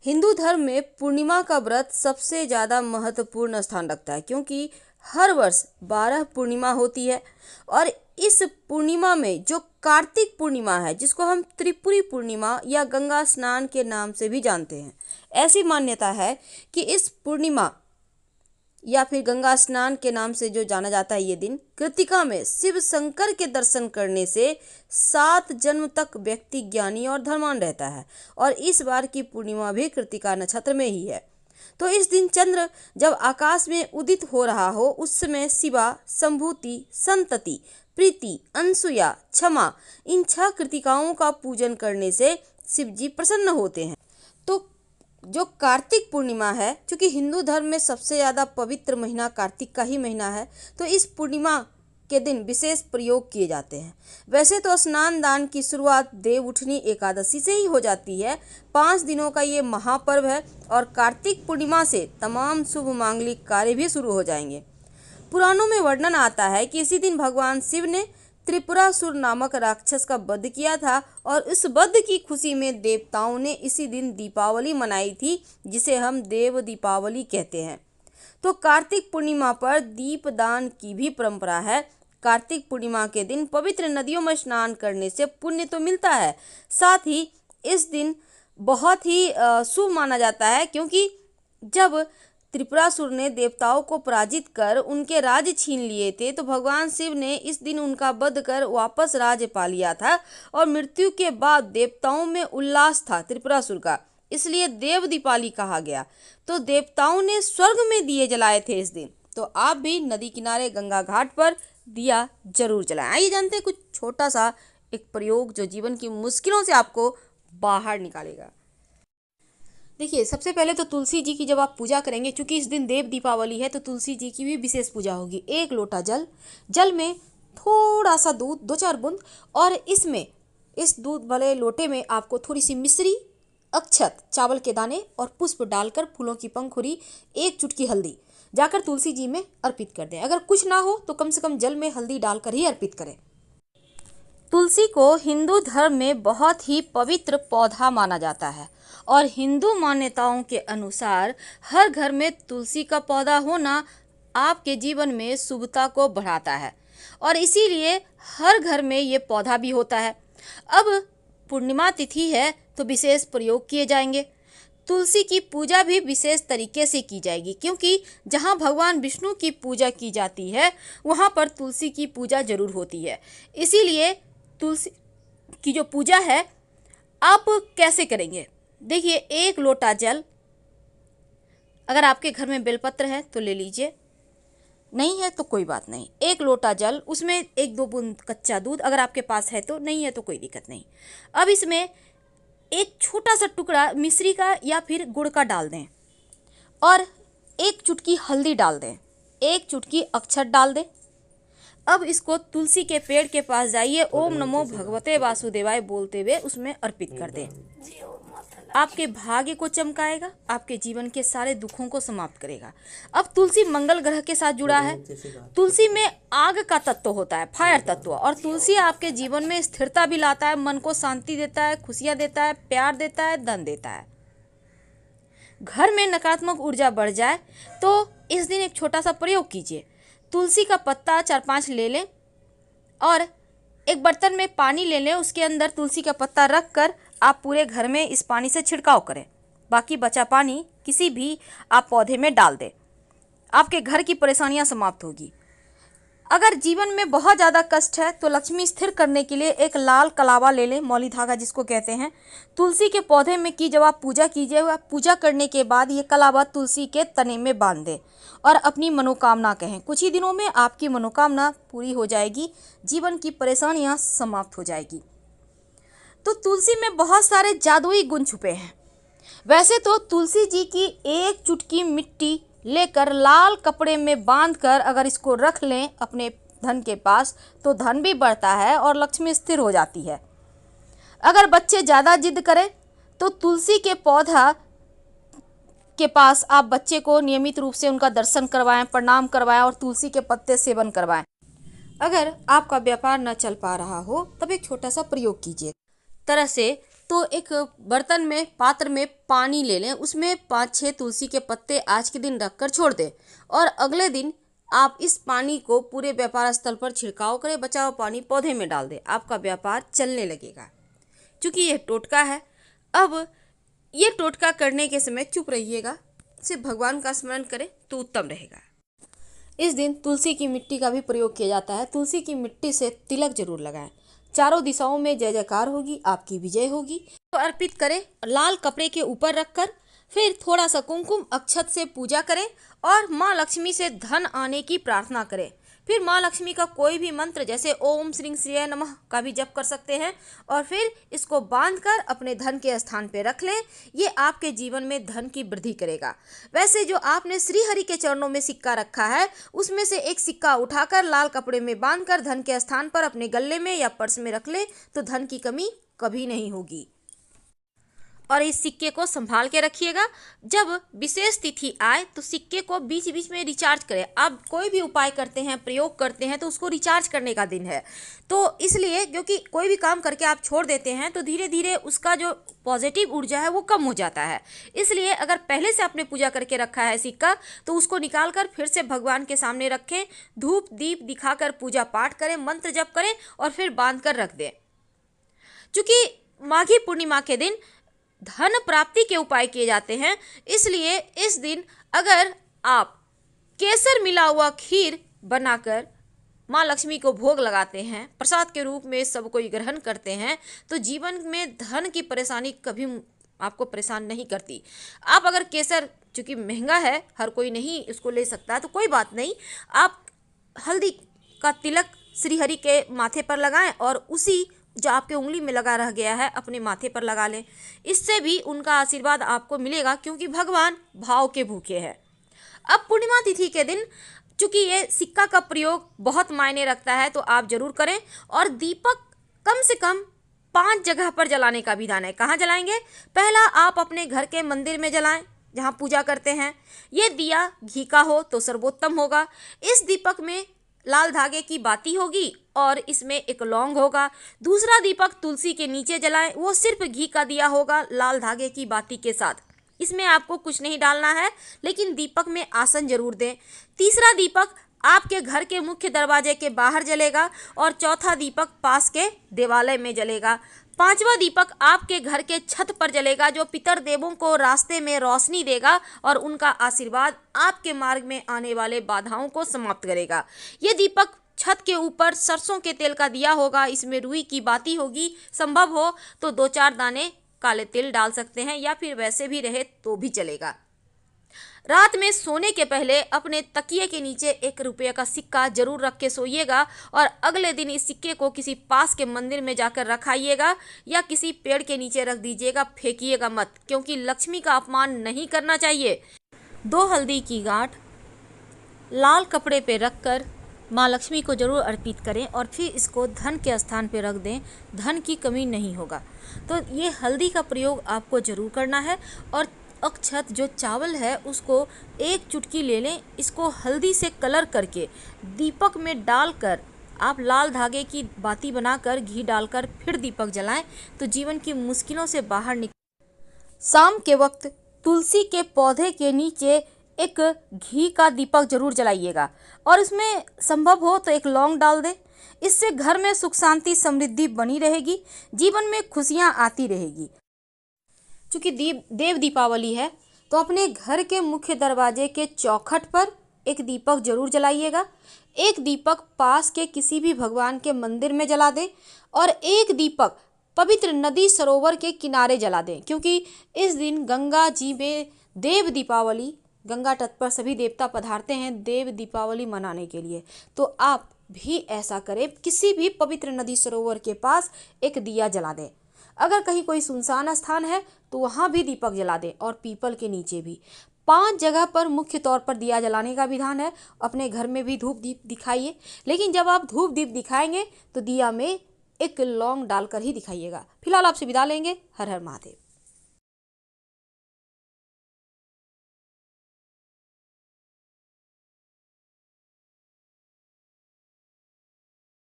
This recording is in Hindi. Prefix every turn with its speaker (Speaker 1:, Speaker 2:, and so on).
Speaker 1: हिंदू धर्म में पूर्णिमा का व्रत सबसे ज़्यादा महत्वपूर्ण स्थान रखता है, क्योंकि हर वर्ष 12 पूर्णिमा होती है। और इस पूर्णिमा में जो कार्तिक पूर्णिमा है, जिसको हम त्रिपुरी पूर्णिमा या गंगा स्नान के नाम से भी जानते हैं, ऐसी मान्यता है कि इस पूर्णिमा या फिर गंगा स्नान के नाम से जो जाना जाता है, ये दिन कृतिका में शिव शंकर के दर्शन करने से 7 जन्म तक व्यक्ति ज्ञानी और धर्मान रहता है। और इस बार की पूर्णिमा भी कृतिका नक्षत्र में ही है। तो इस दिन चंद्र जब आकाश में उदित हो रहा हो, उस समय शिवा, संभूति, संतति, प्रीति, अनसुया, क्षमा, इन 6 कृतिकाओं का पूजन करने से शिव जी प्रसन्न होते हैं। तो जो कार्तिक पूर्णिमा है, क्योंकि हिंदू धर्म में सबसे ज़्यादा पवित्र महीना कार्तिक का ही महीना है, तो इस पूर्णिमा के दिन विशेष प्रयोग किए जाते हैं। वैसे तो स्नान दान की शुरुआत देव उठनी एकादशी से ही हो जाती है। 5 दिनों का ये महापर्व है और कार्तिक पूर्णिमा से तमाम शुभ मांगलिक कार्य भी शुरू हो जाएंगे। पुराणों में वर्णन आता है कि इसी दिन भगवान शिव ने त्रिपुरासुर नामक राक्षस का वध किया था और इस वध की खुशी में देवताओं ने इसी दिन दीपावली मनाई थी, जिसे हम देव दीपावली कहते हैं। तो कार्तिक पूर्णिमा पर दीपदान की भी परंपरा है। कार्तिक पूर्णिमा के दिन पवित्र नदियों में स्नान करने से पुण्य तो मिलता है, साथ ही इस दिन बहुत ही शुभ माना जाता है, क्योंकि जब त्रिपुरासुर ने देवताओं को पराजित कर उनके राज्य छीन लिए थे, तो भगवान शिव ने इस दिन उनका वध कर वापस राज्य पा लिया था। और मृत्यु के बाद देवताओं में उल्लास था त्रिपुरासुर का, इसलिए देव दीपावली कहा गया। तो देवताओं ने स्वर्ग में दिए जलाए थे इस दिन। तो आप भी नदी किनारे गंगा घाट पर दिया जरूर जलाएं। आइए जानते हैं कुछ छोटा सा एक प्रयोग जो जीवन की मुश्किलों से आपको बाहर निकालेगा। देखिए, सबसे पहले तो तुलसी जी की जब आप पूजा करेंगे, क्योंकि इस दिन देव दीपावली है, तो तुलसी जी की भी विशेष पूजा होगी। 1 लोटा जल में थोड़ा सा दूध, 2-4 बूंद, और इसमें इस दूध वाले लोटे में आपको थोड़ी सी मिश्री, अक्षत, चावल के दाने और पुष्प डालकर फूलों की पंखुड़ी, 1 चुटकी हल्दी जाकर तुलसी जी में अर्पित कर दें। अगर कुछ ना हो तो कम से कम जल में हल्दी डालकर ही अर्पित करें। तुलसी को हिंदू धर्म में बहुत ही पवित्र पौधा माना जाता है और हिंदू मान्यताओं के अनुसार हर घर में तुलसी का पौधा होना आपके जीवन में शुभता को बढ़ाता है और इसीलिए हर घर में ये पौधा भी होता है। अब पूर्णिमा तिथि है तो विशेष प्रयोग किए जाएंगे। तुलसी की पूजा भी विशेष तरीके से की जाएगी, क्योंकि जहाँ भगवान विष्णु की पूजा की जाती है वहाँ पर तुलसी की पूजा जरूर होती है। इसीलिए तुलसी की जो पूजा है आप कैसे करेंगे? देखिए, 1 लोटा जल, अगर आपके घर में बेलपत्र है तो ले लीजिए, नहीं है तो कोई बात नहीं। 1 लोटा जल, उसमें 1-2 बूंद कच्चा दूध, अगर आपके पास है तो, नहीं है तो कोई दिक्कत नहीं। अब इसमें एक छोटा सा टुकड़ा मिश्री का या फिर गुड़ का डाल दें और 1 चुटकी हल्दी डाल दें, 1 चुटकी अक्षत डाल दें। अब इसको तुलसी के पेड़ के पास जाइए, ओम नमो भगवते वासुदेवाय बोलते हुए उसमें अर्पित कर दें। आपके भाग्य को चमकाएगा, आपके जीवन के सारे दुखों को समाप्त करेगा। अब तुलसी मंगल ग्रह के साथ जुड़ा है। तुलसी में आग का तत्व होता है, फायर तत्व, और तुलसी आपके जीवन में स्थिरता भी लाता है, मन को शांति देता है, खुशियां देता है, प्यार देता है, धन देता है। घर में नकारात्मक ऊर्जा बढ़ जाए तो इस दिन एक छोटा सा प्रयोग कीजिए। तुलसी का पत्ता 4-5 ले लें और एक बर्तन में पानी ले लें, उसके अंदर तुलसी का पत्ता रख कर आप पूरे घर में इस पानी से छिड़काव करें। बाकी बचा पानी किसी भी आप पौधे में डाल दें। आपके घर की परेशानियां समाप्त होगी। अगर जीवन में बहुत ज़्यादा कष्ट है तो लक्ष्मी स्थिर करने के लिए एक लाल कलावा ले लें, मौली धागा जिसको कहते हैं। तुलसी के पौधे में की जब आप पूजा कीजिए, पूजा करने के बाद ये कलावा तुलसी के तने में बांध दें और अपनी मनोकामना कहें। कुछ ही दिनों में आपकी मनोकामना पूरी हो जाएगी, जीवन की परेशानियां समाप्त हो जाएगी। तो तुलसी में बहुत सारे जादुई गुण छुपे हैं। वैसे तो तुलसी जी की 1 चुटकी मिट्टी लेकर लाल कपड़े में बांधकर अगर इसको रख लें अपने धन के पास तो धन भी बढ़ता है और लक्ष्मी स्थिर हो जाती है। अगर बच्चे ज़्यादा जिद करें तो तुलसी के पौधा के पास आप बच्चे को नियमित रूप से उनका दर्शन करवाएं, प्रणाम करवाएं और तुलसी के पत्ते सेवन करवाएं। अगर आपका व्यापार न चल पा रहा हो तब एक छोटा सा प्रयोग कीजिए। तरह से तो एक बर्तन में, पात्र में पानी ले लें, उसमें 5-6 तुलसी के पत्ते आज के दिन रखकर छोड़ दें और अगले दिन आप इस पानी को पूरे व्यापार स्थल पर छिड़काव करें। बचा हुआ पानी पौधे में डाल दें, आपका व्यापार चलने लगेगा। क्योंकि यह टोटका है, अब ये टोटका करने के समय चुप रहिएगा, सिर्फ भगवान का स्मरण करें तो उत्तम रहेगा। इस दिन तुलसी की मिट्टी का भी प्रयोग किया जाता है। तुलसी की मिट्टी से तिलक जरूर लगाएं। चारों दिशाओं में जय जयकार होगी, आपकी विजय होगी। तो अर्पित करें, लाल कपड़े के ऊपर रखकर फिर थोड़ा सा कुमकुम अक्षत से पूजा करें और माँ लक्ष्मी से धन आने की प्रार्थना करें। फिर माँ लक्ष्मी का कोई भी मंत्र जैसे ओम श्रीं श्रीय नमः का भी जप कर सकते हैं और फिर इसको बांधकर अपने धन के स्थान पे रख लें। ये आपके जीवन में धन की वृद्धि करेगा। वैसे जो आपने श्री हरि के चरणों में सिक्का रखा है, उसमें से एक सिक्का उठाकर लाल कपड़े में बांधकर धन के स्थान पर अपने गले में या पर्स में रख ले तो धन की कमी कभी नहीं होगी। और इस सिक्के को संभाल के रखिएगा। जब विशेष तिथि आए तो सिक्के को बीच बीच में रिचार्ज करें। आप कोई भी उपाय करते हैं, प्रयोग करते हैं तो उसको रिचार्ज करने का दिन है। तो इसलिए क्योंकि कोई भी काम करके आप छोड़ देते हैं तो धीरे धीरे उसका जो पॉजिटिव ऊर्जा है वो कम हो जाता है। इसलिए अगर पहले से आपने पूजा करके रखा है सिक्का तो उसको निकाल कर फिर से भगवान के सामने रखें, धूप दीप दिखाकर पूजा पाठ करें, मंत्र जप करें और फिर बांध कर रख दें। चूँकि माघी पूर्णिमा के दिन धन प्राप्ति के उपाय किए जाते हैं, इसलिए इस दिन अगर आप केसर मिला हुआ खीर बनाकर माँ लक्ष्मी को भोग लगाते हैं, प्रसाद के रूप में सब कोई ग्रहण करते हैं, तो जीवन में धन की परेशानी कभी आपको परेशान नहीं करती। आप अगर केसर, चूँकि महंगा है, हर कोई नहीं इसको ले सकता, तो कोई बात नहीं, आप हल्दी का तिलक श्री हरि के माथे पर लगाएं और उसी जो आपके उंगली में लगा रह गया है अपने माथे पर लगा लें। इससे भी उनका आशीर्वाद आपको मिलेगा, क्योंकि भगवान भाव के भूखे हैं। अब पूर्णिमा तिथि के दिन चूँकि ये सिक्का का प्रयोग बहुत मायने रखता है तो आप जरूर करें। और दीपक कम से कम 5 जगह पर जलाने का विधान है। कहाँ जलाएंगे? पहला, आप अपने घर के मंदिर में जलाएं जहाँ पूजा करते हैं। ये दिया घी का हो तो सर्वोत्तम होगा। इस दीपक में लाल धागे की बाती होगी और इसमें एक लौंग होगा। दूसरा दीपक तुलसी के नीचे जलाएं, वो सिर्फ घी का दिया होगा लाल धागे की बाती के साथ। इसमें आपको कुछ नहीं डालना है, लेकिन दीपक में आसन जरूर दें। तीसरा दीपक आपके घर के मुख्य दरवाजे के बाहर जलेगा और चौथा दीपक पास के देवालय में जलेगा। पांचवा दीपक आपके घर के छत पर जलेगा, जो पितर देवों को रास्ते में रोशनी देगा और उनका आशीर्वाद आपके मार्ग में आने वाले बाधाओं को समाप्त करेगा। ये दीपक छत के ऊपर सरसों के तेल का दिया होगा, इसमें रुई की बाती होगी। संभव हो तो 2-4 दाने काले तिल डाल सकते हैं या फिर वैसे भी रहे तो भी चलेगा। रात में सोने के पहले अपने तकिए के नीचे 1 रुपये का सिक्का जरूर रख के सोइएगा और अगले दिन इस सिक्के को किसी पास के मंदिर में जाकर रखाइएगा या किसी पेड़ के नीचे रख दीजिएगा, फेंकिएगा मत, क्योंकि लक्ष्मी का अपमान नहीं करना चाहिए। 2 हल्दी की गांठ लाल कपड़े पे रखकर माँ लक्ष्मी को जरूर अर्पित करें और फिर इसको धन के स्थान पे रख दें, धन की कमी नहीं होगा। तो ये हल्दी का प्रयोग आपको जरूर करना है। और अक्षत जो चावल है उसको 1 चुटकी ले लें, इसको हल्दी से कलर करके दीपक में डालकर आप लाल धागे की बाती बनाकर घी डालकर फिर दीपक जलाएं तो जीवन की मुश्किलों से बाहर निकल। शाम के वक्त तुलसी के पौधे के नीचे एक घी का दीपक जरूर जलाइएगा और इसमें संभव हो तो 1 लौंग डाल दें। इससे घर में सुख शांति समृद्धि बनी रहेगी, जीवन में खुशियां आती रहेगी। चूँकि देव दीपावली है तो अपने घर के मुख्य दरवाजे के चौखट पर 1 दीपक जरूर जलाइएगा। 1 दीपक पास के किसी भी भगवान के मंदिर में जला दें और 1 दीपक पवित्र नदी सरोवर के किनारे जला दें, क्योंकि इस दिन गंगा जी में देव दीपावली, गंगा तट पर सभी देवता पधारते हैं देव दीपावली मनाने के लिए। तो आप भी ऐसा करें, किसी भी पवित्र नदी सरोवर के पास 1 दिया जला दें। अगर कहीं कोई सुनसान स्थान है तो वहाँ भी दीपक जला दें और पीपल के नीचे भी। 5 जगह पर मुख्य तौर पर दिया जलाने का विधान है। अपने घर में भी धूप दीप दिखाइए, लेकिन जब आप धूप दीप दिखाएंगे तो दिया में 1 लौंग डालकर ही दिखाइएगा। फिलहाल आपसे विदा लेंगे। हर हर महादेव।